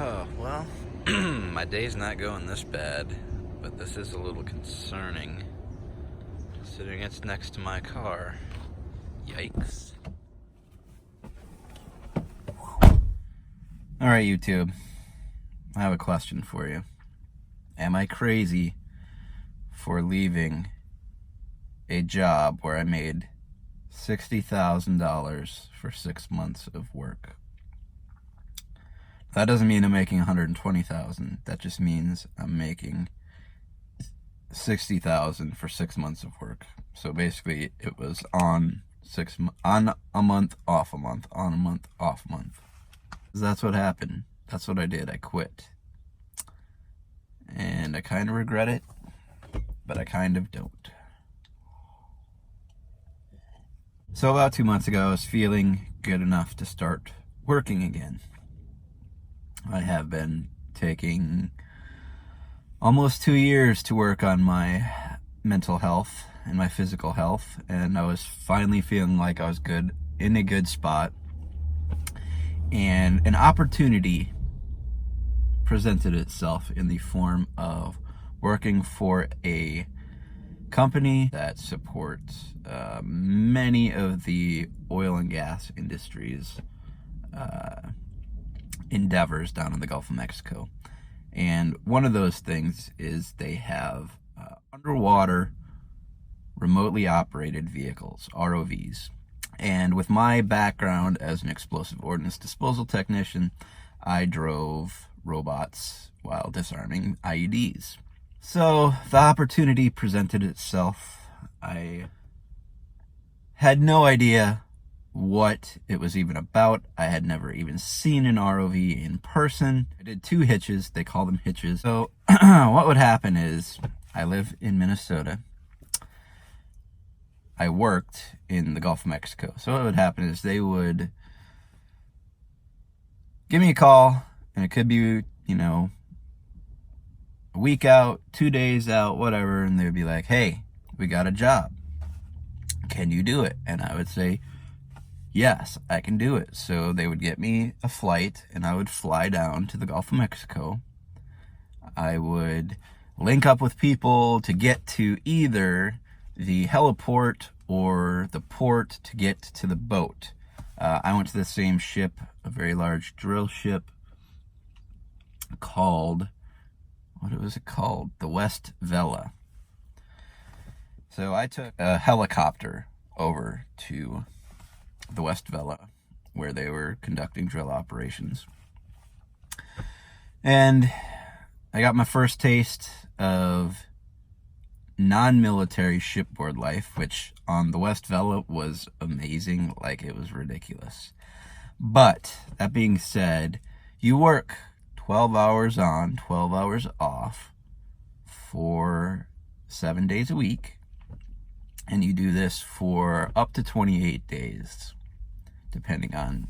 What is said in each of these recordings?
Oh, well, my day's not going this bad, but this is a little concerning, considering it's next to my car. Yikes. Alright, YouTube, I have a question for you. Am I crazy for leaving a job where I made $60,000 for 6 months of work? That doesn't mean I'm making $120,000. That just means I'm making $60,000 for 6 months of work. So basically, it was on a month, off a month, on a month, off a month. That's what happened. That's what I did. I quit, and I kind of regret it, but I kind of don't. So about 2 months ago, I was feeling good enough to start working again. I have been taking almost 2 years to work on my mental health and my physical health, and I was finally feeling like I was in a good spot, and an opportunity presented itself in the form of working for a company that supports many of the oil and gas industries endeavors down in the Gulf of Mexico. And one of those things is they have underwater remotely operated vehicles, ROVs. And with my background as an explosive ordnance disposal technician, I drove robots while disarming IEDs. So the opportunity presented itself. I had no idea what it was even about. I had never even seen an ROV in person. I did 2 hitches. They call them hitches. So what would happen is, I live in Minnesota. I worked in the Gulf of Mexico. So what would happen is they would give me a call, and it could be, a week out, 2 days out, whatever, and they'd be like, hey, we got a job. Can you do it? And I would say, yes, I can do it. So they would get me a flight, and I would fly down to the Gulf of Mexico. I would link up with people to get to either the heliport or the port to get to the boat. I went to the same ship, a very large drill ship called, what was it called? The West Vela. So I took a helicopter over to the West Vela, where they were conducting drill operations. And I got my first taste of non-military shipboard life, which on the West Vela was amazing. Like, it was ridiculous. But that being said, you work 12 hours on, 12 hours off for 7 days a week, and you do this for up to 28 days, depending on,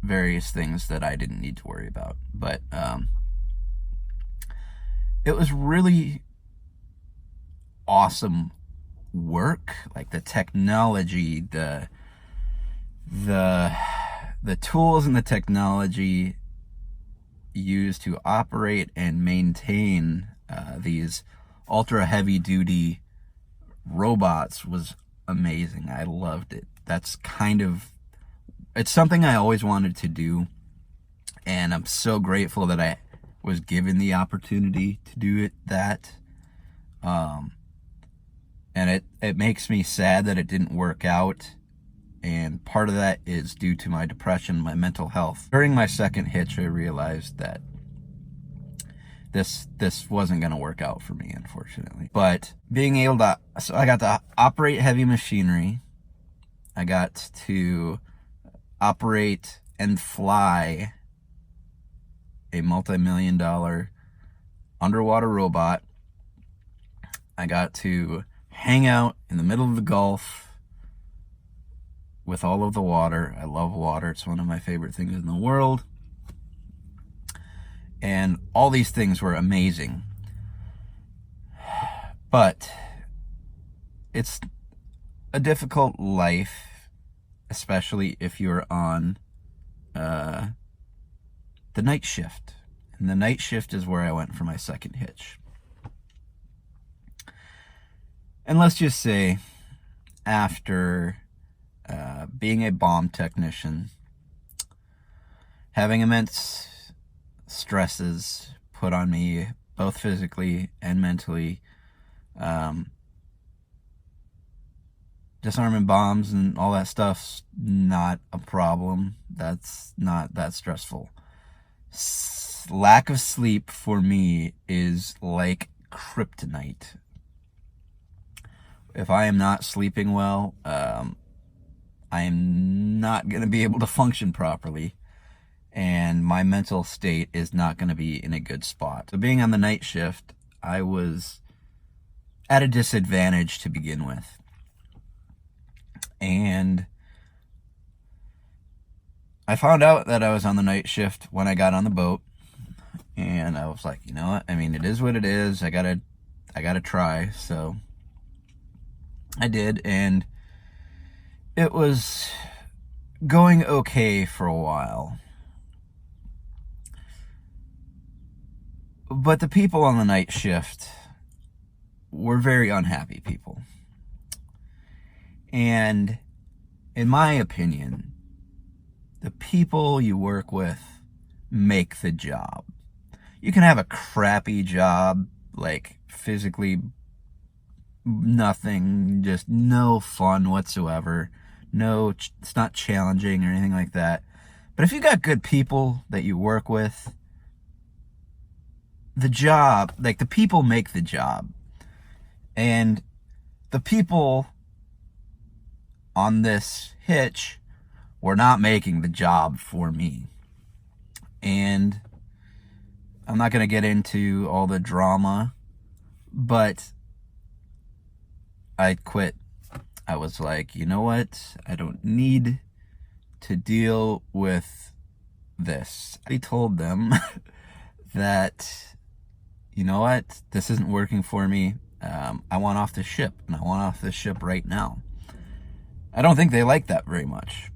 various things that I didn't need to worry about. But it was really awesome work. Like, the technology, the tools and the technology used to operate and maintain these ultra heavy duty robots was amazing. I loved it. It's something I always wanted to do, and I'm so grateful that I was given the opportunity to do that. And it makes me sad that it didn't work out, and part of that is due to my depression, my mental health. During my second hitch, I realized that this wasn't going to work out for me, unfortunately. But so I got to operate heavy machinery. I got to operate and fly a multi-million-dollar underwater robot. I got to hang out in the middle of the Gulf with all of the water. I love water. It's one of my favorite things in the world. And all these things were amazing. But it's a difficult life, especially if you're on the night shift. And the night shift is where I went for my second hitch. And let's just say, after being a bomb technician, having immense stresses put on me, both physically and mentally, disarming bombs and all that stuff's not a problem. That's not that stressful. Lack of sleep for me is like kryptonite. If I am not sleeping well, I am not going to be able to function properly, and my mental state is not going to be in a good spot. So being on the night shift, I was at a disadvantage to begin with. And I found out that I was on the night shift when I got on the boat, and I was like, you know what? I mean, it is what it is. I gotta try. So I did, and it was going okay for a while. But the people on the night shift were very unhappy people. And in my opinion, the people you work with make the job. You can have a crappy job, like physically nothing, just no fun whatsoever. No, it's not challenging or anything like that. But if you got good people that you work with, the job, like the people make the job. And the people on this hitch were not making the job for me. And I'm not going to get into all the drama, but I quit. I was like, you know what? I don't need to deal with this. I told them that, you know what? This isn't working for me. I want off the ship, and I want off the ship right now. I don't think they liked that very much,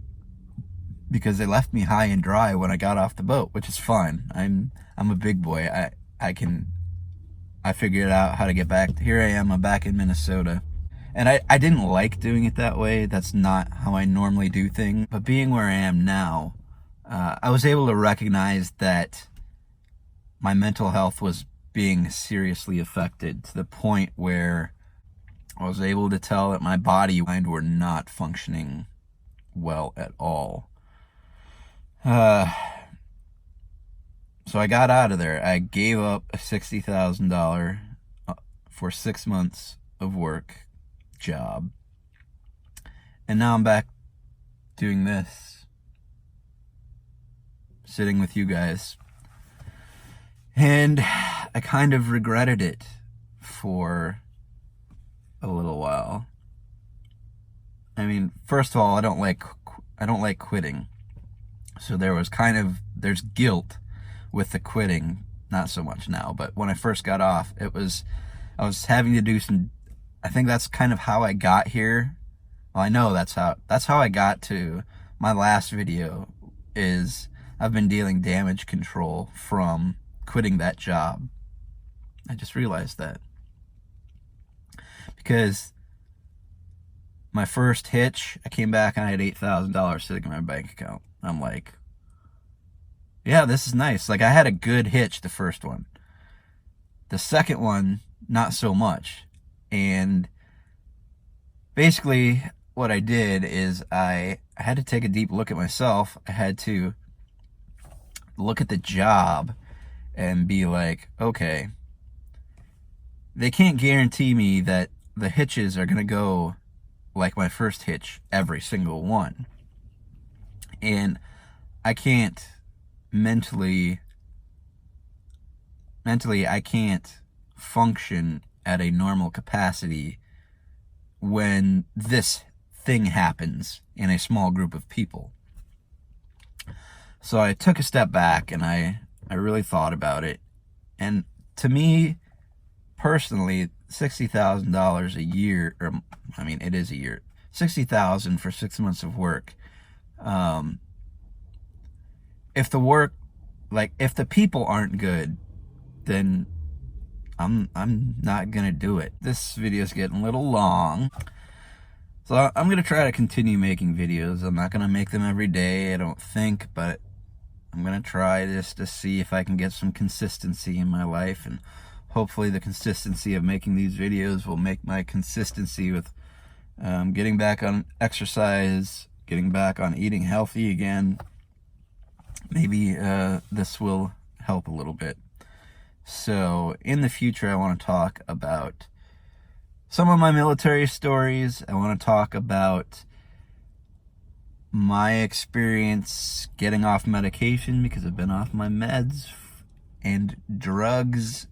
because they left me high and dry when I got off the boat, which is fine. I'm a big boy. I figured out how to get back. Here I am. I'm back in Minnesota. And I didn't like doing it that way. That's not how I normally do things. But being where I am now, I was able to recognize that my mental health was being seriously affected, to the point where I was able to tell that my body and mind were not functioning well at all. So I got out of there. I gave up a $60,000 for 6 months of work job. And now I'm back doing this, sitting with you guys. And I kind of regretted it for a little while. I mean, first of all, I don't like quitting. So there's guilt with the quitting, not so much now, but when I first got off, I was having to do some, I think that's kind of how I got here. Well, I know that's how I got to my last video, is I've been dealing damage control from quitting that job. I just realized that. Because my first hitch, I came back and I had $8,000 sitting in my bank account. I'm like, yeah, this is nice. Like, I had a good hitch the first one. The second one, not so much. And basically what I did is I had to take a deep look at myself. I had to look at the job and be like, okay, they can't guarantee me that the hitches are going to go like my first hitch, every single one. And I can't mentally, I can't function at a normal capacity when this thing happens in a small group of people. So I took a step back and I really thought about it. And to me, personally, $60,000 a year, or I mean, it is a year, $60,000 for 6 months of work. If the work like, if the people aren't good, then I'm not gonna do it. This video's getting a little long, so I'm gonna try to continue making videos. I'm not gonna make them every day, I don't think, but I'm gonna try just to see if I can get some consistency in my life, and hopefully the consistency of making these videos will make my consistency with getting back on exercise, getting back on eating healthy again. Maybe this will help a little bit. So in the future, I want to talk about some of my military stories. I want to talk about my experience getting off medication, because I've been off my meds, and drugs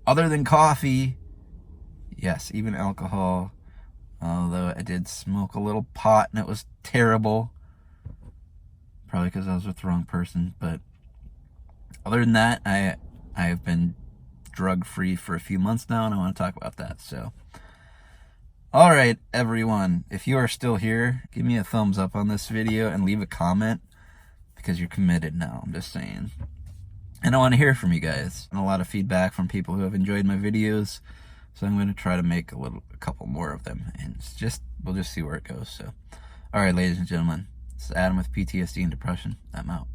other than coffee. Yes, even alcohol. Although I did smoke a little pot and it was terrible. Probably because I was with the wrong person. But other than that, I have been drug-free for a few months now, and I want to talk about that. So, all right, everyone, if you are still here, give me a thumbs up on this video and leave a comment, because you're committed now. I'm just saying. And I want to hear from you guys, and a lot of feedback from people who have enjoyed my videos. So I'm going to try to make a couple more of them, and we'll just see where it goes. So, all right, ladies and gentlemen, this is Adam with PTSD and Depression. I'm out.